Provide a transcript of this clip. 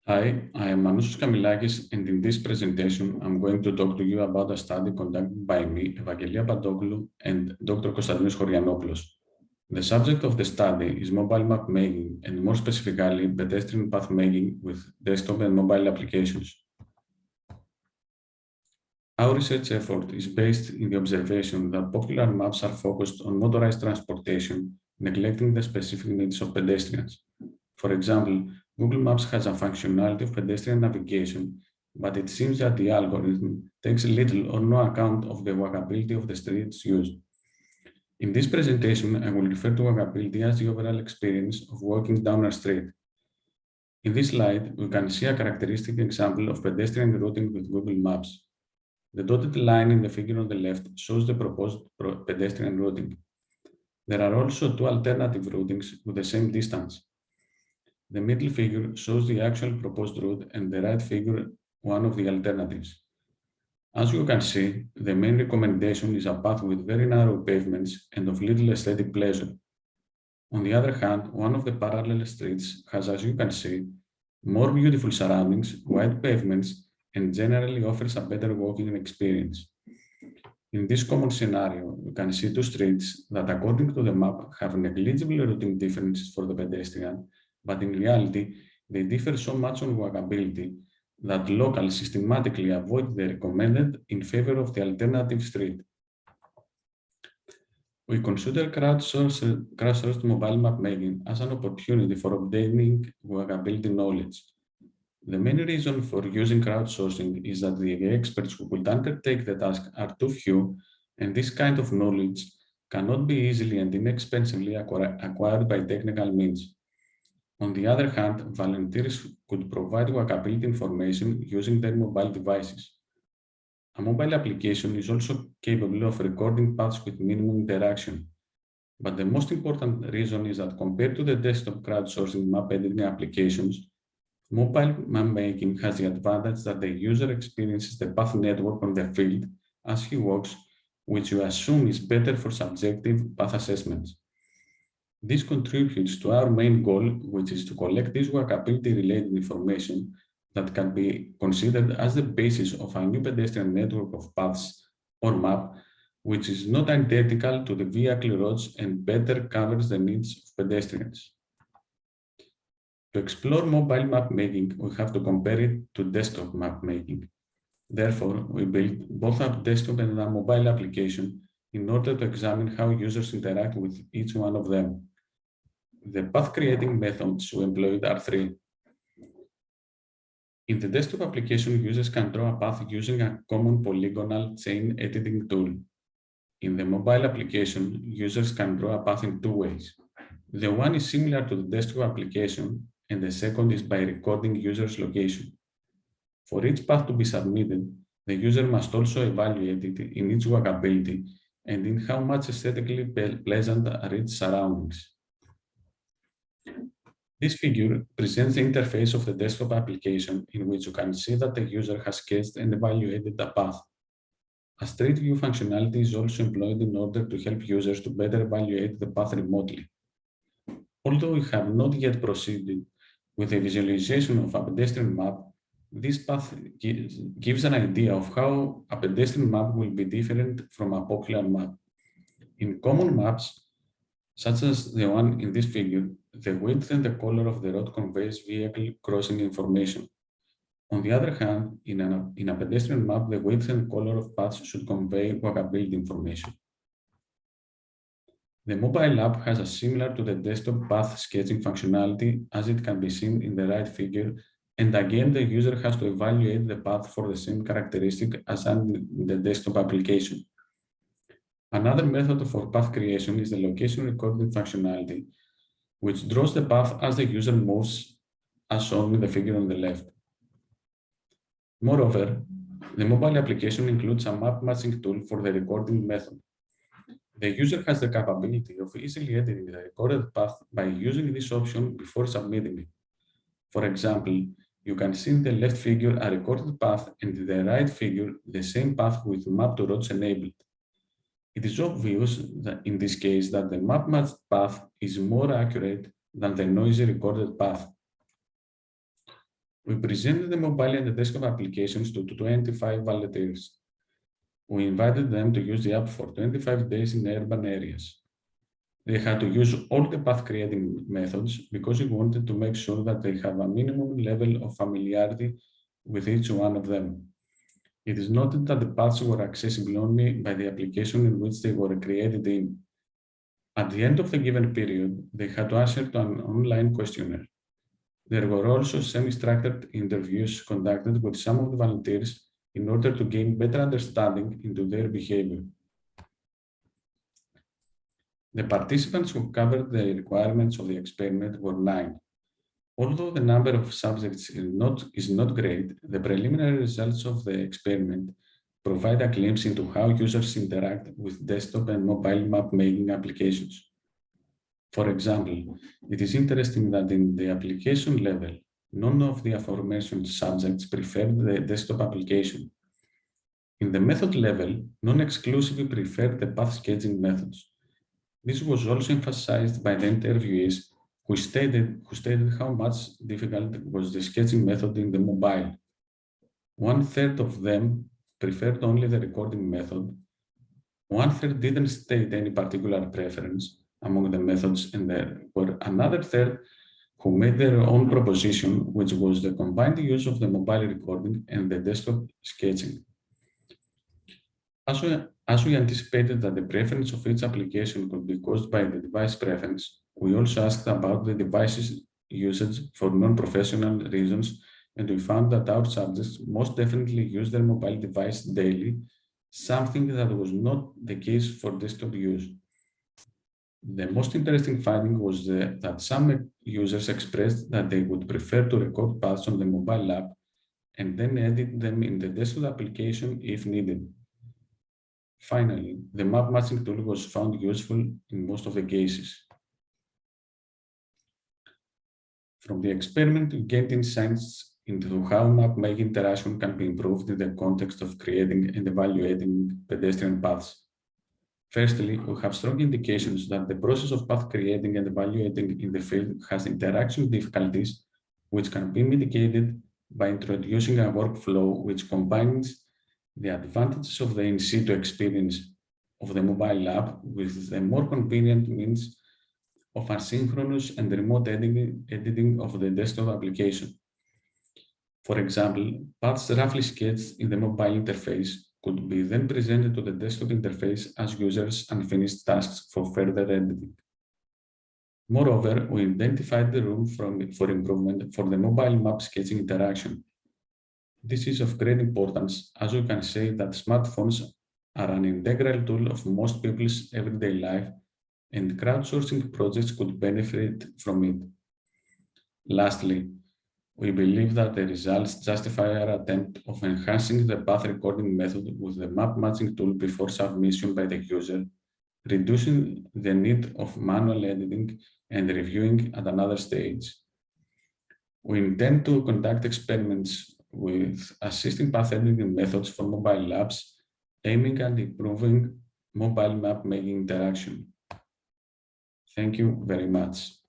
Hi, I am Manoushos Kamilakis, and in this presentation, I'm going to talk to you about a study conducted by me, Evangelia Papadopoulou, and Dr. Konstantinos Chorianopoulos. The subject of the study is mobile map making, and more specifically, pedestrian path making with desktop and mobile applications. Our research effort is based in the observation that popular maps are focused on motorized transportation, neglecting the specific needs of pedestrians. For example, Google Maps has a functionality of pedestrian navigation, but it seems that the algorithm takes little or no account of the walkability of the streets used. In this presentation, I will refer to walkability as the overall experience of walking down a street. In this slide, we can see a characteristic example of pedestrian routing with Google Maps. The dotted line in the figure on the left shows the proposed pedestrian routing. There are also two alternative routings with the same distance. The middle figure shows the actual proposed route and the right figure one of the alternatives. As you can see, the main recommendation is a path with very narrow pavements and of little aesthetic pleasure. On the other hand, one of the parallel streets has, as you can see, more beautiful surroundings, wide pavements, and generally offers a better walking experience. In this common scenario, you can see two streets that, according to the map, have negligible routing differences for the pedestrian, but in reality, they differ so much on walkability that locals systematically avoid the recommended in favor of the alternative street. We consider crowdsourced mobile map making as an opportunity for obtaining walkability knowledge. The main reason for using crowdsourcing is that the experts who could undertake the task are too few, and this kind of knowledge cannot be easily and inexpensively acquired by technical means. On the other hand, volunteers could provide walkability information using their mobile devices. A mobile application is also capable of recording paths with minimum interaction. But the most important reason is that compared to the desktop crowdsourcing map editing applications, mobile map making has the advantage that the user experiences the path network on the field as he walks, which you assume is better for subjective path assessments. This contributes to our main goal, which is to collect this walkability-related information that can be considered as the basis of a new pedestrian network of paths or map, which is not identical to the vehicle roads and better covers the needs of pedestrians. To explore mobile map making, we have to compare it to desktop map making. Therefore, we built both a desktop and a mobile application in order to examine how users interact with each one of them. The path creating methods we employed are three. In the desktop application, users can draw a path using a common polygonal chain editing tool. In the mobile application, users can draw a path in two ways. The one is similar to the desktop application, and the second is by recording user's location. For each path to be submitted, the user must also evaluate it in its walkability and in how much aesthetically pleasant are its surroundings. This figure presents the interface of the desktop application in which you can see that the user has sketched and evaluated the path. A Street View functionality is also employed in order to help users to better evaluate the path remotely. Although we have not yet proceeded with the visualization of a pedestrian map, this path gives an idea of how a pedestrian map will be different from a popular map. In common maps, such as the one in this figure, the width and the color of the road conveys vehicle crossing information. On the other hand, in a pedestrian map, the width and color of paths should convey walkability information. The mobile app has a similar to the desktop path sketching functionality as it can be seen in the right figure, and again the user has to evaluate the path for the same characteristic as in the desktop application. Another method for path creation is the location recording functionality, which draws the path as the user moves, as shown in the figure on the left. Moreover, the mobile application includes a map matching tool for the recording method. The user has the capability of easily editing the recorded path by using this option before submitting it. For example, you can see in the left figure a recorded path and in the right figure the same path with map to roads enabled. It is obvious that in this case that the map-matched path is more accurate than the noisy recorded path. We presented the mobile and the desktop applications to 25 volunteers. We invited them to use the app for 25 days in urban areas. They had to use all the path creating methods because we wanted to make sure that they have a minimum level of familiarity with each one of them. It is noted that the paths were accessible only by the application in which they were created in. At the end of the given period, they had to answer to an online questionnaire. There were also semi-structured interviews conducted with some of the volunteers in order to gain better understanding into their behavior. The participants who covered the requirements of the experiment were 9. Although the number of subjects is not great, the preliminary results of the experiment provide a glimpse into how users interact with desktop and mobile map-making applications. For example, it is interesting that in the application level, none of the aforementioned subjects preferred the desktop application. In the method level, none exclusively preferred the path sketching methods. This was also emphasized by the interviewees who stated how much difficult was the sketching method in the mobile. 1/3 of them preferred only the recording method. 1/3 didn't state any particular preference among the methods, and there were another third who made their own proposition, which was the combined use of the mobile recording and the desktop sketching. As we anticipated that the preference of each application could be caused by the device preference, we also asked about the device's usage for non-professional reasons, and we found that our subjects most definitely use their mobile device daily, something that was not the case for desktop use. The most interesting finding was that some users expressed that they would prefer to record paths on the mobile app and then edit them in the desktop application if needed. Finally, the map matching tool was found useful in most of the cases. From the experiment, we gained insights into how map-making interaction can be improved in the context of creating and evaluating pedestrian paths. Firstly, we have strong indications that the process of path creating and evaluating in the field has interaction difficulties, which can be mitigated by introducing a workflow which combines the advantages of the in-situ experience of the mobile app with the more convenient means of asynchronous and remote editing of the desktop application. For example, paths roughly sketched in the mobile interface could be then presented to the desktop interface as users' unfinished tasks for further editing. Moreover, we identified the room for improvement for the mobile map sketching interaction. This is of great importance, as we can say that smartphones are an integral tool of most people's everyday life, and crowdsourcing projects could benefit from it. Lastly, we believe that the results justify our attempt of enhancing the path recording method with the map matching tool before submission by the user, reducing the need of manual editing and reviewing at another stage. We intend to conduct experiments with assisting path editing methods for mobile apps, aiming at improving mobile map making interaction. Thank you very much.